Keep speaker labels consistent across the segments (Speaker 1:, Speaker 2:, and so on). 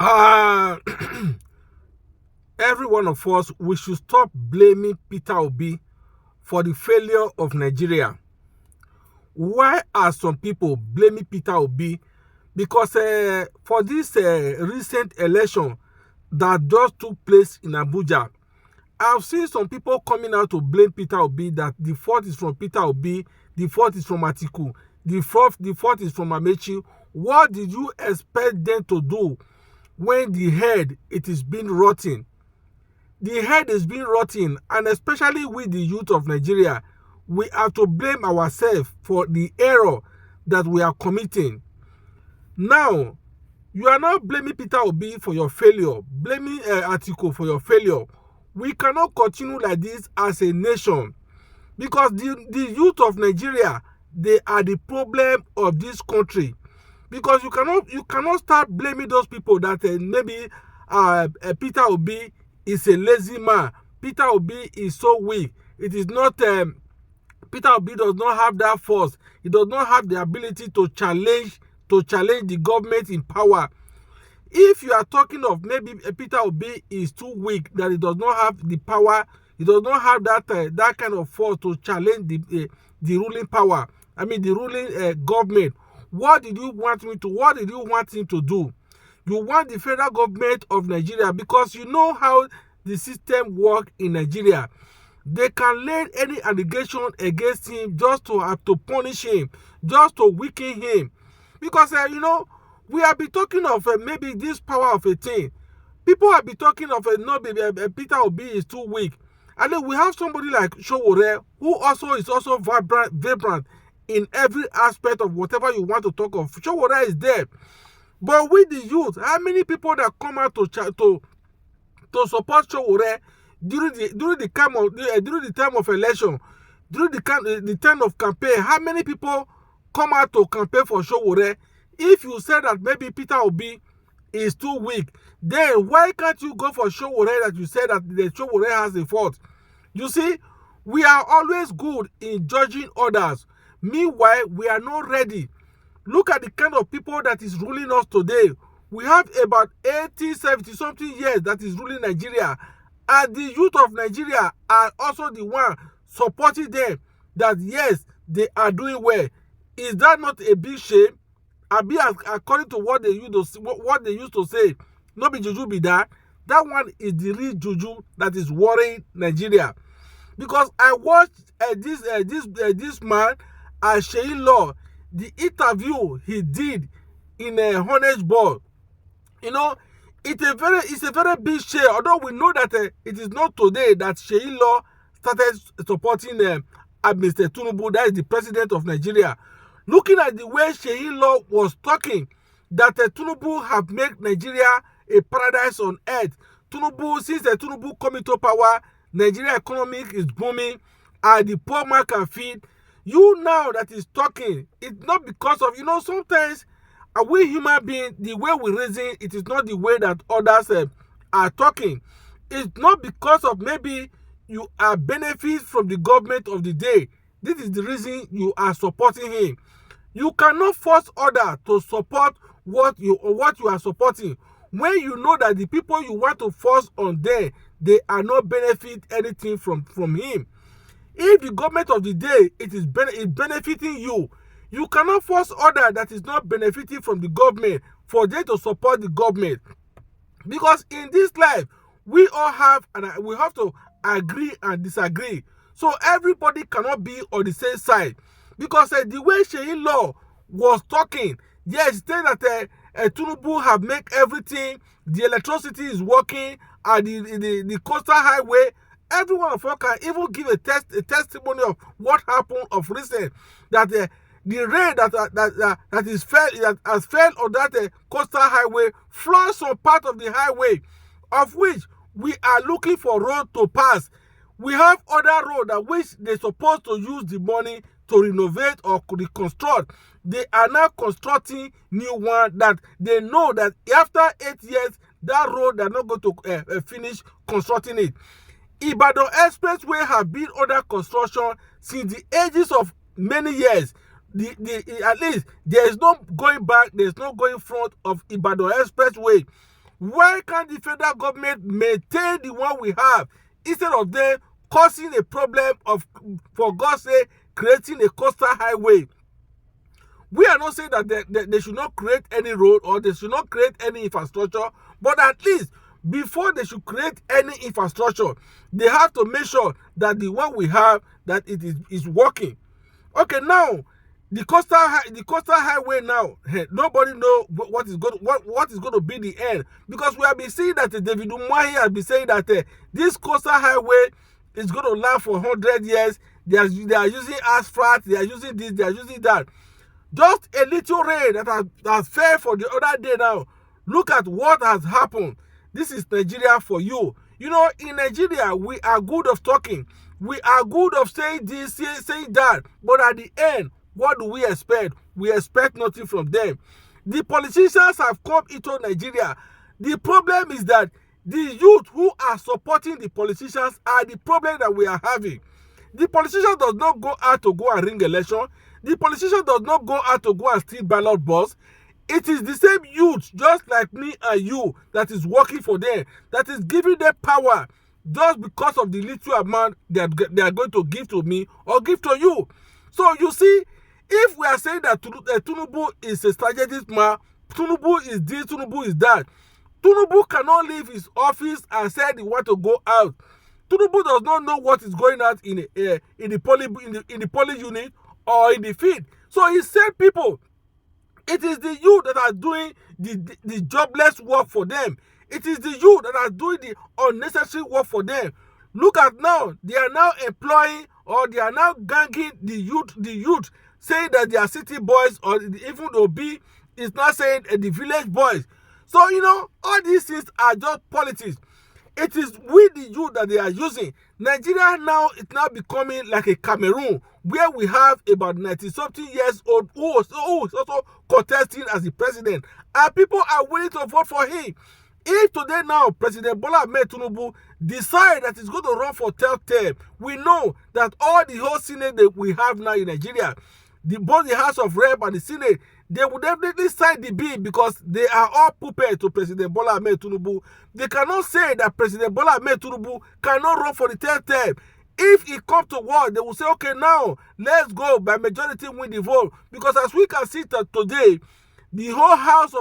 Speaker 1: Uh, every one of us, we should stop blaming Peter Obi for the failure of Nigeria. Why are some people blaming Peter Obi? Because for this recent election that just took place in Abuja, I've seen some people coming out to blame Peter Obi that the fault is from Peter Obi, the fault is from Atiku, the fault is from Amechi. What did you expect them to do when the head it is being rotten? The head is being rotten, and especially with the youth of Nigeria, we have to blame ourselves for the error that we are committing. Now, you are not blaming Peter Obi for your failure, blaming Atiku for your failure. We cannot continue like this as a nation, because the youth of Nigeria, they are the problem of this country. Because you cannot start blaming those people that maybe Peter Obi is a lazy man. Peter Obi is so weak. It is not Peter Obi does not have that force. He does not have the ability to challenge the government in power. If you are talking of maybe Peter Obi is too weak, that he does not have the power, he does not have that kind of force to challenge the ruling power. I mean the ruling government. What did you want him to do? You want the federal government of Nigeria, because you know how the system works in Nigeria. They can lay any allegation against him just to have to punish him, just to weaken him. Because we have been talking of maybe this power of a thing. People have been talking of Peter Obi is too weak. And then we have somebody like Sowore, who also is vibrant in every aspect of whatever you want to talk of. Sowore is there. But with the youth, how many people that come out to support Sowore during the time of election, during the time of campaign? How many people come out to campaign for Sowore? If you say that maybe Peter Obi is too weak, then why can't you go for Sowore that you say that the Sowore has a fault? You see, we are always good in judging others. Meanwhile, we are not ready. Look at the kind of people that is ruling us today. We have about 80, 70 something years that is ruling Nigeria. And the youth of Nigeria are also the one supporting them, that yes, they are doing well. Is that not a big shame? According to what they used to say, no be juju be that. That one is the real juju that is worrying Nigeria. Because I watched this man, Sheyi Law, the interview he did in a Honest Ball. It's a very big share. Although we know that it is not today that Sheyi Law started supporting Mr. Tinubu, that is the president of Nigeria. Looking at the way Sheyi Law was talking, that Tinubu have made Nigeria a paradise on earth. Since Tinubu come into power, Nigeria economy is booming, and the poor man can feed. You now that is talking, it's not because of, sometimes we human beings, the way we reason, it is not the way that others are talking. It's not because of maybe you are benefit from the government of the day. This is the reason you are supporting him. You cannot force others to support what you are supporting, when you know that the people you want to force on them, they are not benefit anything from him. If the government of the day is benefiting you, you cannot force others that is not benefiting from the government for them to support the government. Because in this life, we all have, and we have to agree and disagree. So everybody cannot be on the same side. Because the way Sheyi Law was talking, yes, saying that Tinubu have made everything, the electricity is working, and the coastal highway, every one of us can even give a testimony of what happened of recent, that the rain that has fell on that coastal highway floods some part of the highway, of which we are looking for road to pass. We have other roads that which they're supposed to use the money to renovate or reconstruct. They are now constructing new one that they know that after 8 years, that road they're not going to finish constructing it. Ibadan Expressway have been under construction since the ages of many years. At least there is no going back, there is no going front of Ibadan Expressway. Why can't the federal government maintain the one we have instead of them causing a problem of, for God's sake, creating a coastal highway? We are not saying that they should not create any road or they should not create any infrastructure, but at least before they should create any infrastructure, they have to make sure that the one we have, that it is working. Okay, now the coastal highway now, nobody know what is going to be the end, because we have been seeing that David Umahi has been saying that this coastal highway is going to last for 100 years. They are using asphalt, they are using this, they are using that. Just a little rain that has fell for the other day now. Look at what has happened. This is Nigeria for you. You know, in Nigeria, we are good of talking. We are good of saying this, saying that. But at the end, what do we expect? We expect nothing from them. The politicians have come into Nigeria. The problem is that the youth who are supporting the politicians are the problem that we are having. The politician does not go out to go and ring election. The politician does not go out to go and steal ballot box. It is the same youth, just like me and you, that is working for them, that is giving them power just because of the little amount they are going to give to me or give to you. So you see, if we are saying that Tinubu is a strategist man, Tinubu is this, Tinubu is that, Tinubu cannot leave his office and say he want to go out. Tinubu does not know what is going on in the polling unit or in the field. So he said, people, it is the youth that are doing the jobless work for them. It is the youth that are doing the unnecessary work for them. Look at now, they are now employing, or they are now ganging the youth, saying that they are city boys, or even Obi is not saying the village boys. So, you know, all these things are just politics. It is with the youth that they are using. Nigeria now is now becoming like a Cameroon, where we have about 90-something years old who is also contesting as the president, and people are willing to vote for him. If today now President Bola Ahmed Tinubu decide that he's going to run for third term, we know that all the whole Senate that we have now in Nigeria, both the House of Rep and the Senate, they will definitely sign the bill, because they are all puppet to President Bola Ahmed Tinubu. They cannot say that President Bola Ahmed Tinubu cannot run for the third term. If it comes to war, they will say, okay, now let's go by majority win the vote. Because as we can see today, the whole house,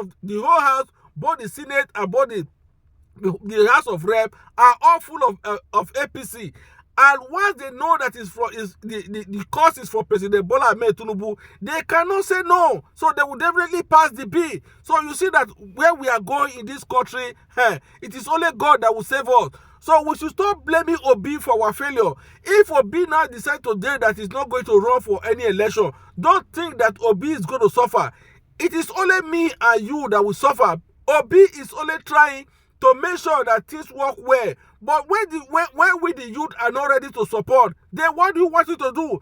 Speaker 1: both the Senate and both the House of Rep are all full of APC. And once they know that the cost is for President Bola Ahmed Tinubu, they cannot say no. So they will definitely pass the bill. So you see that where we are going in this country, it is only God that will save us. So we should stop blaming Obi for our failure. If Obi now decides today that he's not going to run for any election, don't think that Obi is going to suffer. It is only me and you that will suffer. Obi is only trying to make sure that things work well. But when we the youth are not ready to support, then what do you want you to do?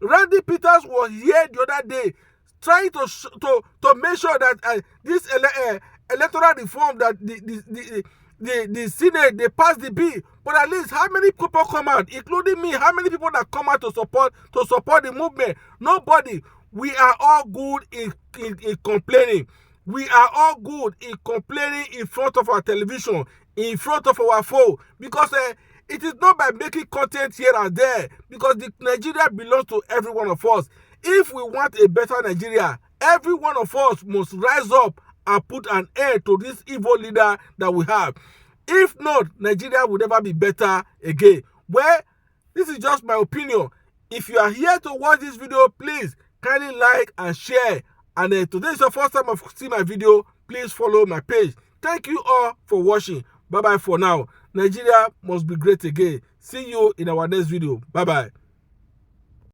Speaker 1: Randy Peters was here the other day trying to make sure that this electoral reform, that the Senate, they pass the bill. But at least how many people come out, including me, how many people that come out to support the movement? Nobody. We are all good in complaining. We are all good in complaining in front of our television, in front of our phone, because it is not by making content here and there, because the Nigeria belongs to every one of us. If we want a better Nigeria, every one of us must rise up and put an end to this evil leader that we have. If not, Nigeria will never be better again. Well, this is just my opinion. If you are here to watch this video, please kindly like and share. And today is your first time of seeing my video, please follow my page. Thank you all for watching. Bye bye for now. Nigeria must be great again. See you in our next video. Bye bye.